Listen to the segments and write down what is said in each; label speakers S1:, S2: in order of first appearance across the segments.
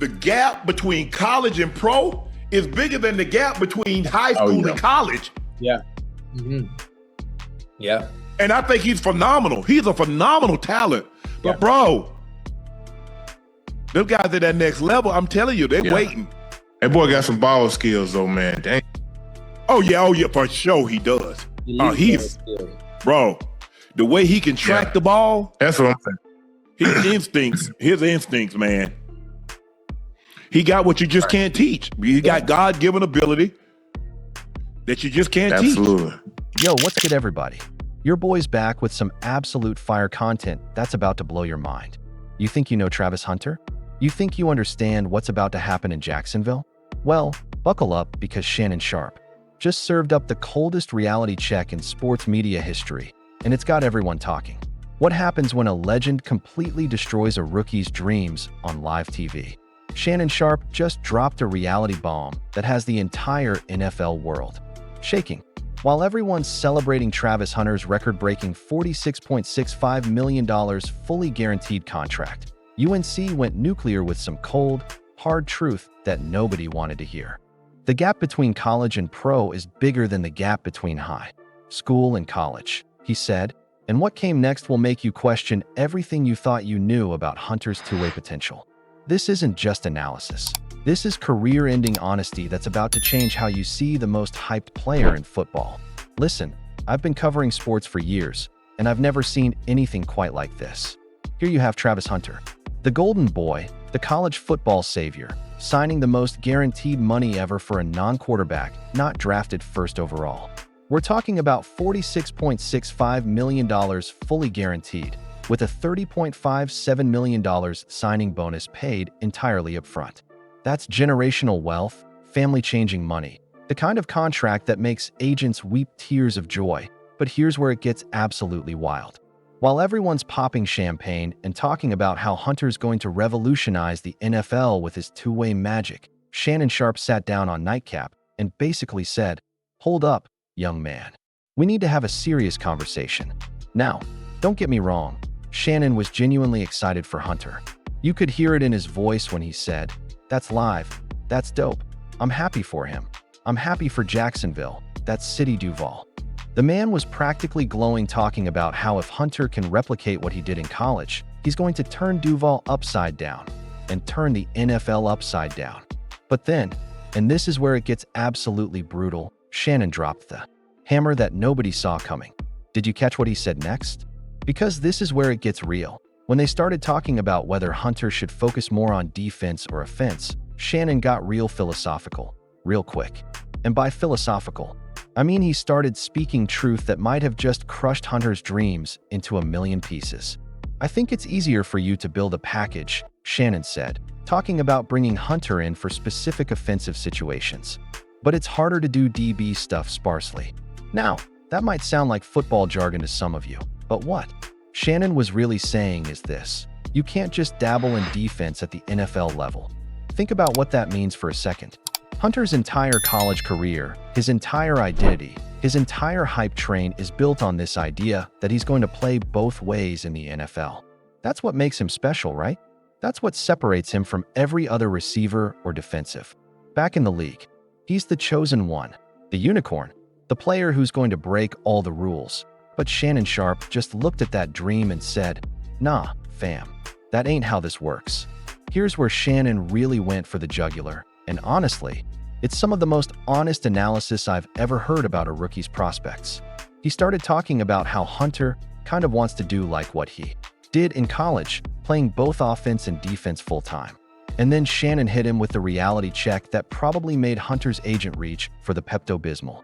S1: the gap between college and pro is bigger than the gap between high school and college.
S2: Yeah. Mm-hmm. Yeah.
S1: And I think he's phenomenal. He's a phenomenal talent. But bro, them guys at that next level, I'm telling you, they're waiting.
S3: That boy got some ball skills though, man. Dang.
S1: Oh yeah, for sure he does. Bro, the way he can track the ball.
S3: That's what I'm saying.
S1: His instincts, man. He got what you just can't teach. He got God-given ability that you just can't teach.
S3: Absolutely.
S4: Yo, what's good, everybody? Your boy's back with some absolute fire content that's about to blow your mind. You think you know Travis Hunter? You think you understand what's about to happen in Jacksonville? Well, buckle up because Shannon Sharpe just served up the coldest reality check in sports media history, and it's got everyone talking. What happens when a legend completely destroys a rookie's dreams on live TV? Shannon Sharpe just dropped a reality bomb that has the entire NFL world shaking. While everyone's celebrating Travis Hunter's record-breaking $46.65 million fully guaranteed contract, UNC went nuclear with some cold, hard truth that nobody wanted to hear. The gap between college and pro is bigger than the gap between high school and college, he said, and what came next will make you question everything you thought you knew about Hunter's two-way potential. This isn't just analysis. This is career-ending honesty that's about to change how you see the most hyped player in football. Listen, I've been covering sports for years, and I've never seen anything quite like this. Here you have Travis Hunter, the golden boy, the college football savior, signing the most guaranteed money ever for a non-quarterback not drafted first overall. We're talking about $46.65 million fully guaranteed, with a $30.57 million signing bonus paid entirely up front. That's generational wealth, family-changing money, the kind of contract that makes agents weep tears of joy. But here's where it gets absolutely wild. While everyone's popping champagne and talking about how Hunter's going to revolutionize the NFL with his two-way magic, Shannon Sharpe sat down on Nightcap and basically said, "Hold up, young man. We need to have a serious conversation." Now, don't get me wrong, Shannon was genuinely excited for Hunter. You could hear it in his voice when he said, "That's live. That's dope. I'm happy for him. I'm happy for Jacksonville. That's City Duval." The man was practically glowing, talking about how if Hunter can replicate what he did in college, he's going to turn Duval upside down and turn the NFL upside down. But then, and this is where it gets absolutely brutal, Shannon dropped the hammer that nobody saw coming. Did you catch what he said next? Because this is where it gets real. When they started talking about whether Hunter should focus more on defense or offense, Shannon got real philosophical, real quick. And by philosophical, I mean he started speaking truth that might have just crushed Hunter's dreams into a million pieces. "I think it's easier for you to build a package," Shannon said, talking about bringing Hunter in for specific offensive situations. "But it's harder to do DB stuff sparsely." Now, that might sound like football jargon to some of you, but what Shannon was really saying is this: you can't just dabble in defense at the NFL level. Think about what that means for a second. Hunter's entire college career, his entire identity, his entire hype train is built on this idea that he's going to play both ways in the NFL. That's what makes him special, right? That's what separates him from every other receiver or defensive back in the league. He's the chosen one, the unicorn, the player who's going to break all the rules. But Shannon Sharpe just looked at that dream and said, "Nah, fam, that ain't how this works." Here's where Shannon really went for the jugular, and honestly, it's some of the most honest analysis I've ever heard about a rookie's prospects. He started talking about how Hunter kind of wants to do like what he did in college, playing both offense and defense full-time. And then Shannon hit him with the reality check that probably made Hunter's agent reach for the Pepto-Bismol.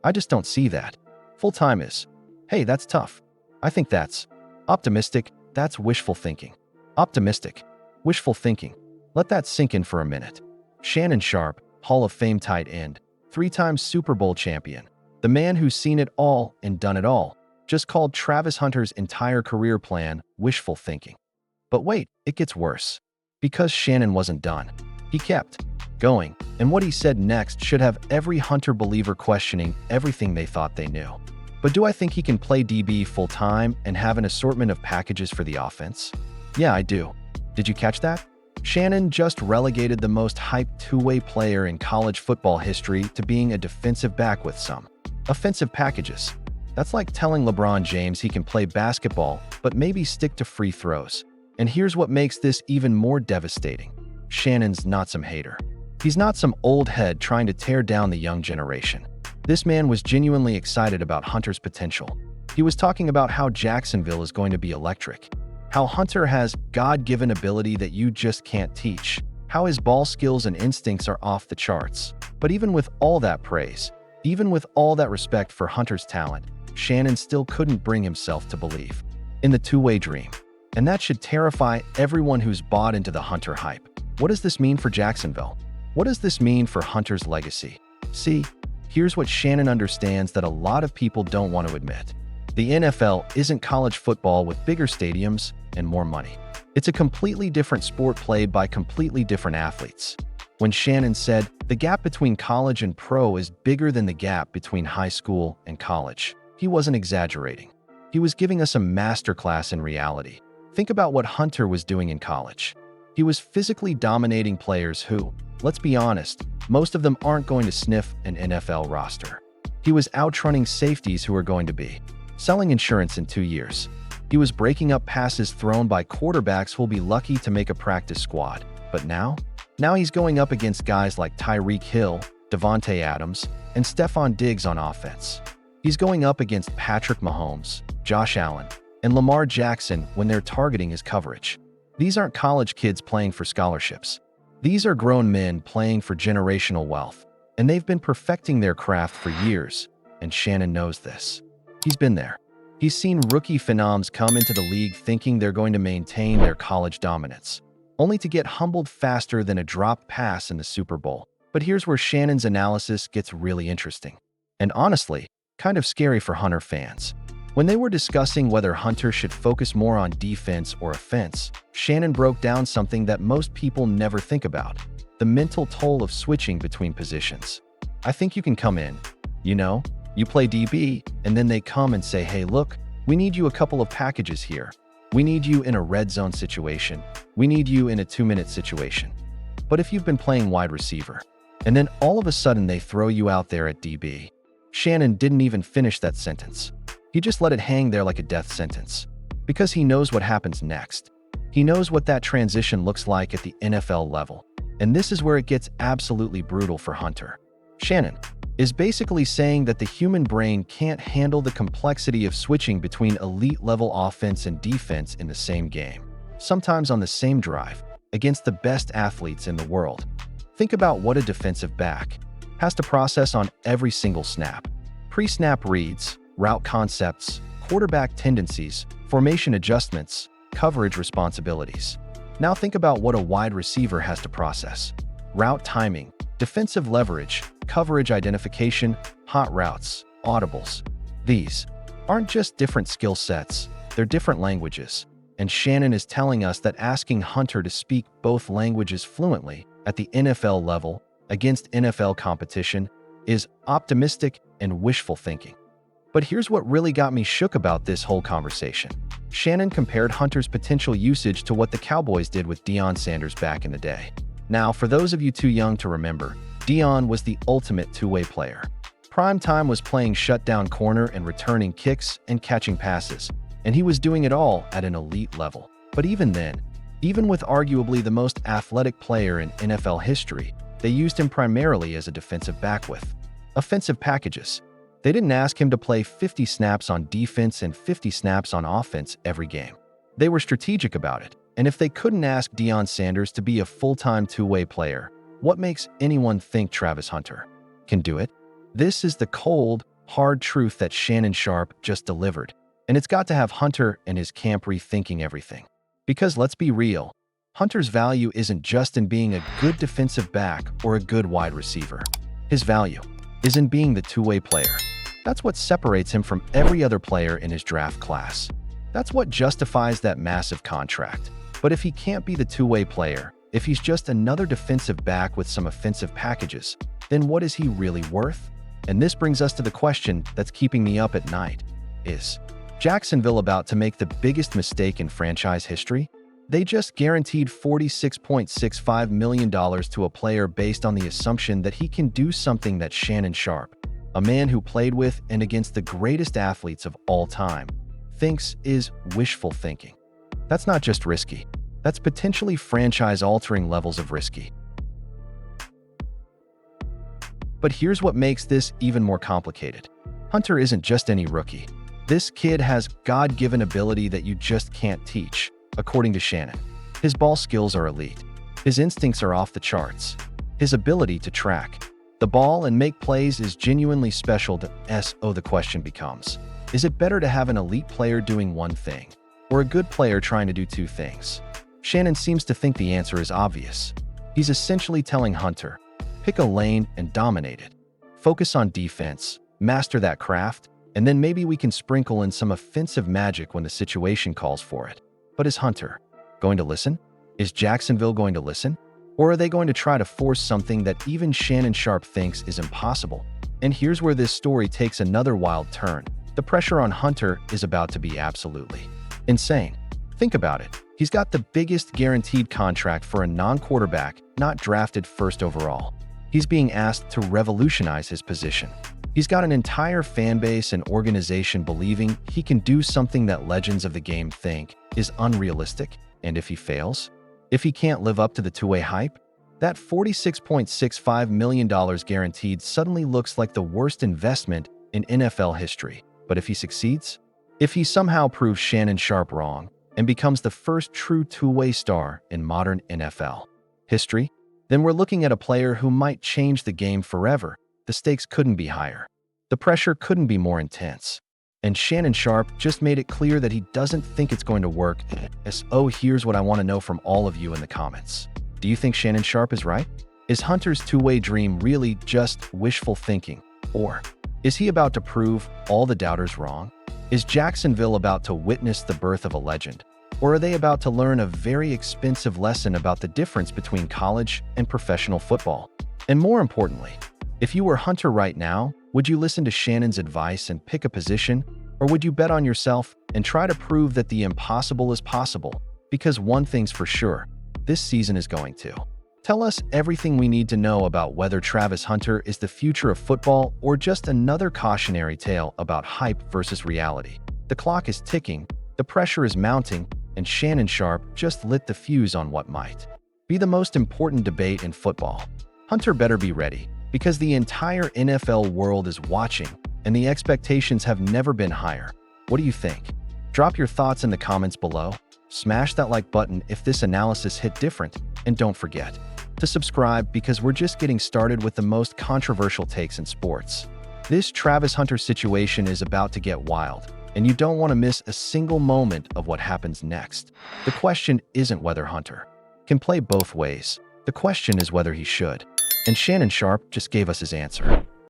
S4: "I just don't see that. Full-time is, hey, that's tough. I think that's optimistic. That's wishful thinking." Optimistic, wishful thinking. Let that sink in for a minute. Shannon Sharpe, Hall of Fame tight end, 3-time Super Bowl champion, the man who's seen it all and done it all, just called Travis Hunter's entire career plan wishful thinking. But wait, it gets worse. Because Shannon wasn't done. He kept going, and what he said next should have every Hunter believer questioning everything they thought they knew. "But do I think he can play DB full-time and have an assortment of packages for the offense? Yeah, I do." Did you catch that? Shannon just relegated the most hyped two-way player in college football history to being a defensive back with some offensive packages. That's like telling LeBron James he can play basketball, but maybe stick to free throws. And here's what makes this even more devastating. Shannon's not some hater. He's not some old head trying to tear down the young generation. This man was genuinely excited about Hunter's potential. He was talking about how Jacksonville is going to be electric, how Hunter has God-given ability that you just can't teach, how his ball skills and instincts are off the charts. But even with all that praise, even with all that respect for Hunter's talent, Shannon still couldn't bring himself to believe in the two-way dream. And that should terrify everyone who's bought into the Hunter hype. What does this mean for Jacksonville? What does this mean for Hunter's legacy? See, here's what Shannon understands that a lot of people don't want to admit. The NFL isn't college football with bigger stadiums and more money. It's a completely different sport played by completely different athletes. When Shannon said, the gap between college and pro is bigger than the gap between high school and college, he wasn't exaggerating. He was giving us a masterclass in reality. Think about what Hunter was doing in college. He was physically dominating players who, let's be honest, most of them aren't going to sniff an NFL roster. He was outrunning safeties who are going to be selling insurance in 2 years. He was breaking up passes thrown by quarterbacks who'll be lucky to make a practice squad. But now he's going up against guys like Tyreek Hill, Devontae Adams, and Stephon Diggs on offense. He's going up against Patrick Mahomes, Josh Allen, and Lamar Jackson when they're targeting his coverage. These aren't college kids playing for scholarships. These are grown men playing for generational wealth, and they've been perfecting their craft for years, and Shannon knows this. He's been there. He's seen rookie phenoms come into the league thinking they're going to maintain their college dominance, only to get humbled faster than a dropped pass in the Super Bowl. But here's where Shannon's analysis gets really interesting, and honestly, kind of scary for Hunter fans. When they were discussing whether Hunter should focus more on defense or offense, Shannon broke down something that most people never think about: the mental toll of switching between positions. I think you can come in, you play DB, and then they come and say, hey, look, we need you a couple of packages here. We need you in a red zone situation. We need you in a 2-minute situation. But if you've been playing wide receiver, and then all of a sudden they throw you out there at DB, Shannon didn't even finish that sentence. He just let it hang there like a death sentence, because he knows what happens next. He knows what that transition looks like at the NFL level. And this is where it gets absolutely brutal for Hunter. Shannon is basically saying that the human brain can't handle the complexity of switching between elite-level offense and defense in the same game, sometimes on the same drive, against the best athletes in the world. Think about what a defensive back has to process on every single snap. Pre-snap reads, route concepts, quarterback tendencies, formation adjustments, coverage responsibilities. Now think about what a wide receiver has to process: route timing, defensive leverage, coverage identification, hot routes, audibles. These aren't just different skill sets, they're different languages. And Shannon is telling us that asking Hunter to speak both languages fluently at the NFL level against NFL competition is optimistic and wishful thinking. But here's what really got me shook about this whole conversation. Shannon compared Hunter's potential usage to what the Cowboys did with Deion Sanders back in the day. Now, for those of you too young to remember, Deion was the ultimate two-way player. Primetime was playing shutdown corner and returning kicks and catching passes, and he was doing it all at an elite level. But even then, even with arguably the most athletic player in NFL history, they used him primarily as a defensive back with offensive packages. They didn't ask him to play 50 snaps on defense and 50 snaps on offense every game. They were strategic about it, and if they couldn't ask Deion Sanders to be a full-time two-way player, what makes anyone think Travis Hunter can do it? This is the cold, hard truth that Shannon Sharpe just delivered, and it's got to have Hunter and his camp rethinking everything. Because let's be real, Hunter's value isn't just in being a good defensive back or a good wide receiver. His value is in being the two-way player. That's what separates him from every other player in his draft class. That's what justifies that massive contract. But if he can't be the two-way player, if he's just another defensive back with some offensive packages, then what is he really worth? And this brings us to the question that's keeping me up at night. Is Jacksonville about to make the biggest mistake in franchise history? They just guaranteed $46.65 million to a player based on the assumption that he can do something that Shannon Sharpe, a man who played with and against the greatest athletes of all time, thinks is wishful thinking. That's not just risky. That's potentially franchise-altering levels of risky. But here's what makes this even more complicated. Hunter isn't just any rookie. This kid has God-given ability that you just can't teach, according to Shannon. His ball skills are elite. His instincts are off the charts. His ability to track the ball and make plays is genuinely special to So the question becomes, is it better to have an elite player doing one thing, or a good player trying to do two things? Shannon seems to think the answer is obvious. He's essentially telling Hunter, pick a lane and dominate it. Focus on defense, master that craft, and then maybe we can sprinkle in some offensive magic when the situation calls for it. But is Hunter going to listen? Is Jacksonville going to listen? Or are they going to try to force something that even Shannon Sharpe thinks is impossible? And here's where this story takes another wild turn. The pressure on Hunter is about to be absolutely insane. Think about it. He's got the biggest guaranteed contract for a non-quarterback not drafted first overall. He's being asked to revolutionize his position. He's got an entire fan base and organization believing he can do something that legends of the game think is unrealistic. And if he fails, if he can't live up to the two-way hype, that $46.65 million guaranteed suddenly looks like the worst investment in NFL history. But if he succeeds, if he somehow proves Shannon Sharpe wrong and becomes the first true two-way star in modern NFL history, then we're looking at a player who might change the game forever. The stakes couldn't be higher. The pressure couldn't be more intense. And Shannon Sharpe just made it clear that he doesn't think it's going to work. So here's what I want to know from all of you in the comments. Do you think Shannon Sharpe is right? Is Hunter's two-way dream really just wishful thinking? Or is he about to prove all the doubters wrong? Is Jacksonville about to witness the birth of a legend? Or are they about to learn a very expensive lesson about the difference between college and professional football? And more importantly, if you were Hunter right now, would you listen to Shannon's advice and pick a position? Or would you bet on yourself and try to prove that the impossible is possible? Because one thing's for sure, this season is going to tell us everything we need to know about whether Travis Hunter is the future of football or just another cautionary tale about hype versus reality. The clock is ticking, the pressure is mounting, and Shannon Sharpe just lit the fuse on what might be the most important debate in football. Hunter better be ready, because the entire NFL world is watching, and the expectations have never been higher. What do you think? Drop your thoughts in the comments below. Smash that like button if this analysis hit different, and don't forget to subscribe because we're just getting started with the most controversial takes in sports. This Travis Hunter situation is about to get wild, and you don't want to miss a single moment of what happens next. The question isn't whether Hunter can play both ways. The question is whether he should. And Shannon Sharpe just gave us his answer.